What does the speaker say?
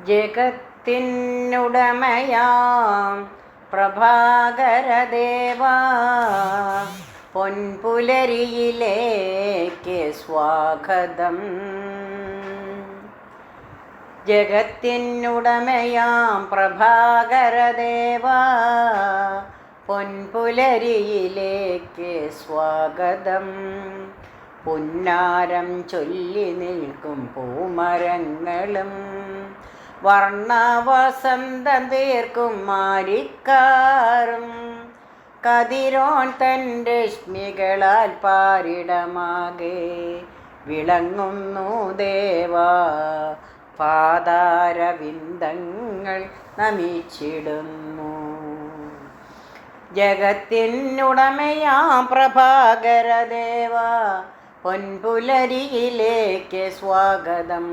ജഗത്തിനുടമയാം പ്രഭാകരദേവാ, പൊൻപുലരിയിലേക്ക് സ്വാഗതം. ജഗത്തിനുടമയാം പ്രഭാകരദേവാ, പൊൻപുലരിയിലേക്ക് സ്വാഗതം. പുന്നാരം ചൊല്ലി നിൽക്കും പൂമരങ്ങളും വർണ്ണവസന്തം തീർക്കും മാരിക്കാറും, കതിരോൻ തൻ രശ്മികളാൽ പാരിടമാകെ വിളങ്ങുന്നു ദേവാ. പാതാരവിന്ദങ്ങൾ നമിച്ചിടുന്നു. ജഗത്തിനുടമയാം പ്രഭാകരദേവാ, പൊൻപുലരിയിലേക്ക് സ്വാഗതം.